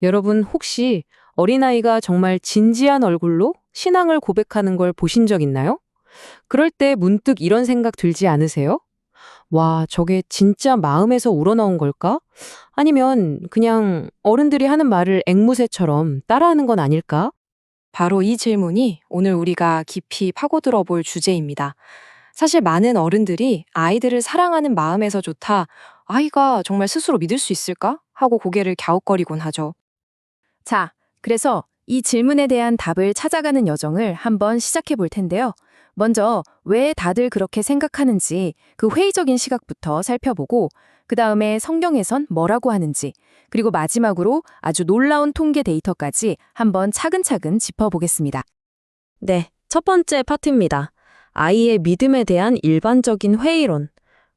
여러분 혹시 어린아이가 정말 진지한 얼굴로 신앙을 고백하는 걸 보신 적 있나요? 그럴 때 문득 이런 생각 들지 않으세요? 와, 저게 진짜 마음에서 우러나온 걸까? 아니면 그냥 어른들이 하는 말을 앵무새처럼 따라하는 건 아닐까? 바로 이 질문이 오늘 우리가 깊이 파고들어 볼 주제입니다. 사실 많은 어른들이 아이들을 사랑하는 마음에서 좋다, 아이가 정말 스스로 믿을 수 있을까? 하고 고개를 갸웃거리곤 하죠. 자, 그래서 이 질문에 대한 답을 찾아가는 여정을 한번 시작해 볼 텐데요. 먼저 왜 다들 그렇게 생각하는지 그 회의적인 시각부터 살펴보고 그 다음에 성경에선 뭐라고 하는지 그리고 마지막으로 아주 놀라운 통계 데이터까지 한번 차근차근 짚어보겠습니다. 네, 첫 번째 파트입니다. 아이의 믿음에 대한 일반적인 회의론.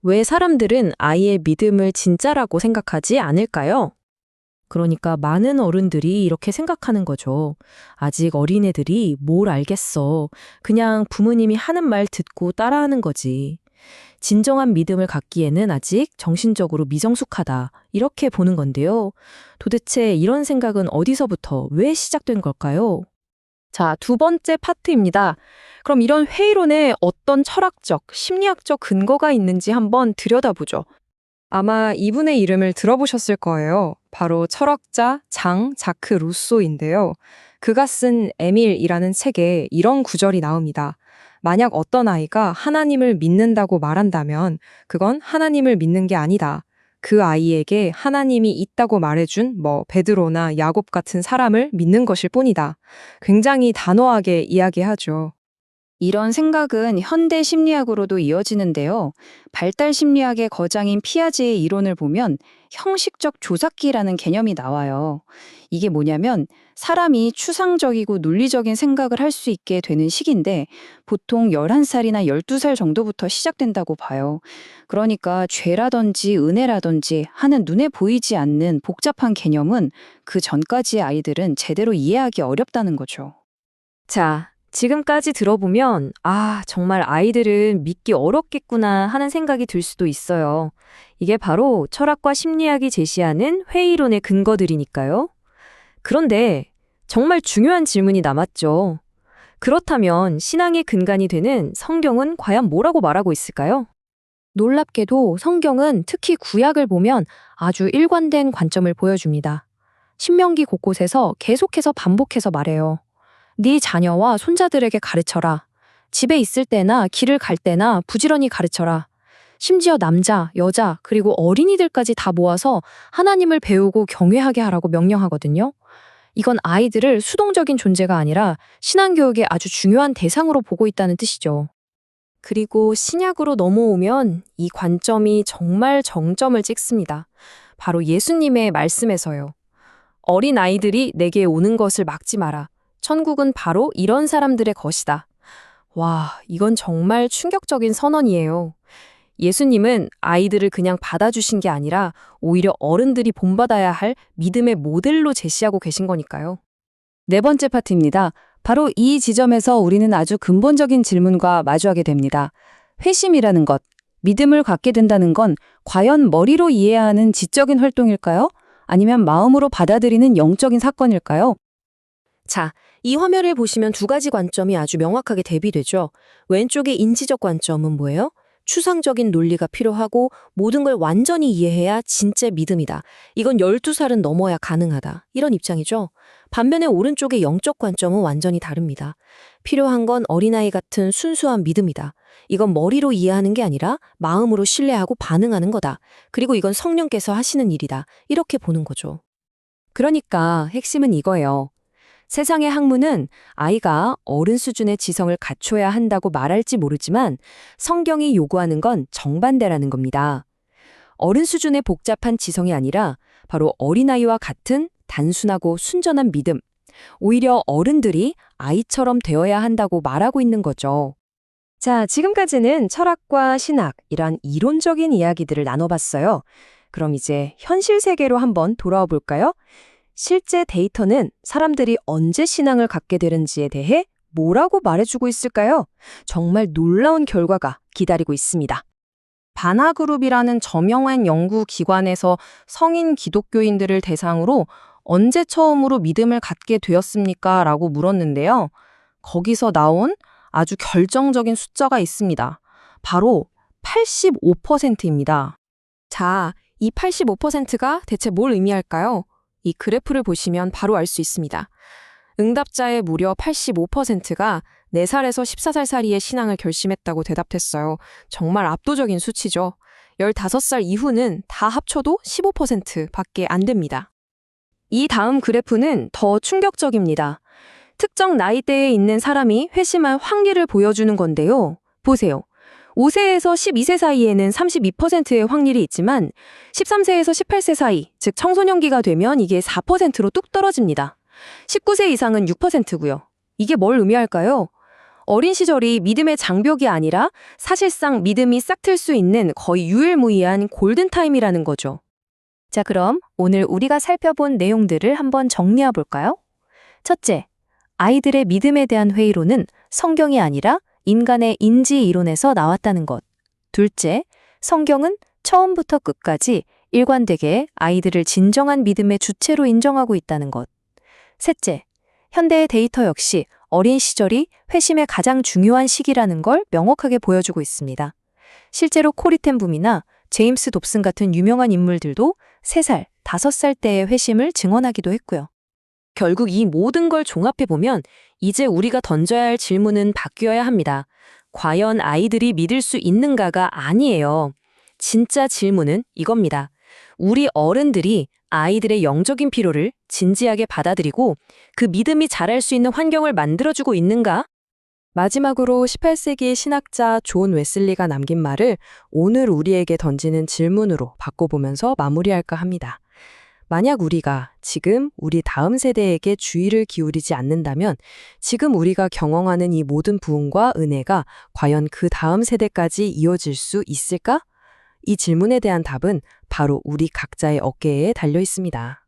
왜 사람들은 아이의 믿음을 진짜라고 생각하지 않을까요? 그러니까 많은 어른들이 이렇게 생각하는 거죠. 아직 어린애들이 뭘 알겠어. 그냥 부모님이 하는 말 듣고 따라하는 거지. 진정한 믿음을 갖기에는 아직 정신적으로 미성숙하다. 이렇게 보는 건데요. 도대체 이런 생각은 어디서부터 왜 시작된 걸까요? 자, 두 번째 파트입니다. 그럼 이런 회의론에 어떤 철학적, 심리학적 근거가 있는지 한번 들여다보죠. 아마 이분의 이름을 들어보셨을 거예요. 바로 철학자 장 자크 루소인데요. 그가 쓴 에밀이라는 책에 이런 구절이 나옵니다. 만약 어떤 아이가 하나님을 믿는다고 말한다면 그건 하나님을 믿는 게 아니다. 그 아이에게 하나님이 있다고 말해준 베드로나 야곱 같은 사람을 믿는 것일 뿐이다. 굉장히 단호하게 이야기하죠. 이런 생각은 현대 심리학으로도 이어지는데요. 발달 심리학의 거장인 피아제의 이론을 보면 형식적 조작기라는 개념이 나와요. 이게 뭐냐면 사람이 추상적이고 논리적인 생각을 할 수 있게 되는 시기인데 보통 11살이나 12살 정도부터 시작된다고 봐요. 그러니까 죄라든지 은혜라든지 하는 눈에 보이지 않는 복잡한 개념은 그 전까지의 아이들은 제대로 이해하기 어렵다는 거죠. 자, 지금까지 들어보면, 정말 아이들은 믿기 어렵겠구나 하는 생각이 들 수도 있어요. 이게 바로 철학과 심리학이 제시하는 회의론의 근거들이니까요. 그런데 정말 중요한 질문이 남았죠. 그렇다면 신앙의 근간이 되는 성경은 과연 뭐라고 말하고 있을까요? 놀랍게도 성경은 특히 구약을 보면 아주 일관된 관점을 보여줍니다. 신명기 곳곳에서 계속해서 반복해서 말해요. 네 자녀와 손자들에게 가르쳐라. 집에 있을 때나 길을 갈 때나 부지런히 가르쳐라. 심지어 남자, 여자, 그리고 어린이들까지 다 모아서 하나님을 배우고 경외하게 하라고 명령하거든요. 이건 아이들을 수동적인 존재가 아니라 신앙교육의 아주 중요한 대상으로 보고 있다는 뜻이죠. 그리고 신약으로 넘어오면 이 관점이 정말 정점을 찍습니다. 바로 예수님의 말씀에서요. 어린 아이들이 내게 오는 것을 막지 마라. 천국은 바로 이런 사람들의 것이다. 와, 이건 정말 충격적인 선언이에요. 예수님은 아이들을 그냥 받아주신 게 아니라 오히려 어른들이 본받아야 할 믿음의 모델로 제시하고 계신 거니까요. 네 번째 파트입니다. 바로 이 지점에서 우리는 아주 근본적인 질문과 마주하게 됩니다. 회심이라는 것, 믿음을 갖게 된다는 건 과연 머리로 이해하는 지적인 활동일까요? 아니면 마음으로 받아들이는 영적인 사건일까요? 자, 이 화면을 보시면 두 가지 관점이 아주 명확하게 대비되죠. 왼쪽의 인지적 관점은 뭐예요? 추상적인 논리가 필요하고 모든 걸 완전히 이해해야 진짜 믿음이다. 이건 12살은 넘어야 가능하다. 이런 입장이죠. 반면에 오른쪽의 영적 관점은 완전히 다릅니다. 필요한 건 어린아이 같은 순수한 믿음이다. 이건 머리로 이해하는 게 아니라 마음으로 신뢰하고 반응하는 거다. 그리고 이건 성령께서 하시는 일이다. 이렇게 보는 거죠. 그러니까 핵심은 이거예요. 세상의 학문은 아이가 어른 수준의 지성을 갖춰야 한다고 말할지 모르지만 성경이 요구하는 건 정반대라는 겁니다. 어른 수준의 복잡한 지성이 아니라 바로 어린아이와 같은 단순하고 순전한 믿음, 오히려 어른들이 아이처럼 되어야 한다고 말하고 있는 거죠. 자, 지금까지는 철학과 신학, 이런 이론적인 이야기들을 나눠봤어요. 그럼 이제 현실 세계로 한번 돌아와 볼까요? 실제 데이터는 사람들이 언제 신앙을 갖게 되는지에 대해 뭐라고 말해주고 있을까요? 정말 놀라운 결과가 기다리고 있습니다. 바나그룹이라는 저명한 연구 기관에서 성인 기독교인들을 대상으로 언제 처음으로 믿음을 갖게 되었습니까? 라고 물었는데요. 거기서 나온 아주 결정적인 숫자가 있습니다. 바로 85%입니다. 자, 이 85%가 대체 뭘 의미할까요? 이 그래프를 보시면 바로 알 수 있습니다. 응답자의 무려 85%가 4살에서 14살 사이에 신앙을 결심했다고 대답했어요. 정말 압도적인 수치죠. 15살 이후는 다 합쳐도 15%밖에 안 됩니다. 이 다음 그래프는 더 충격적입니다. 특정 나이대에 있는 사람이 회심할 확률을 보여주는 건데요. 보세요. 5세에서 12세 사이에는 32%의 확률이 있지만 13세에서 18세 사이, 즉 청소년기가 되면 이게 4%로 뚝 떨어집니다. 19세 이상은 6%고요. 이게 뭘 의미할까요? 어린 시절이 믿음의 장벽이 아니라 사실상 믿음이 싹틀 수 있는 거의 유일무이한 골든타임이라는 거죠. 자, 그럼 오늘 우리가 살펴본 내용들을 한번 정리해 볼까요? 첫째, 아이들의 믿음에 대한 회의론은 성경이 아니라 인간의 인지 이론에서 나왔다는 것. 둘째, 성경은 처음부터 끝까지 일관되게 아이들을 진정한 믿음의 주체로 인정하고 있다는 것. 셋째, 현대의 데이터 역시 어린 시절이 회심의 가장 중요한 시기라는 걸 명확하게 보여주고 있습니다. 실제로 코리 텐붐이나 제임스 dob슨 같은 유명한 인물들도 3살, 5살 때의 회심을 증언하기도 했고요. 결국 이 모든 걸 종합해보면 이제 우리가 던져야 할 질문은 바뀌어야 합니다. 과연 아이들이 믿을 수 있는가가 아니에요. 진짜 질문은 이겁니다. 우리 어른들이 아이들의 영적인 필요를 진지하게 받아들이고 그 믿음이 자랄 수 있는 환경을 만들어주고 있는가? 마지막으로 18세기의 신학자 존 웨슬리가 남긴 말을 오늘 우리에게 던지는 질문으로 바꿔보면서 마무리할까 합니다. 만약 우리가 지금 우리 다음 세대에게 주의를 기울이지 않는다면 지금 우리가 경험하는 이 모든 부흥과 은혜가 과연 그 다음 세대까지 이어질 수 있을까? 이 질문에 대한 답은 바로 우리 각자의 어깨에 달려 있습니다.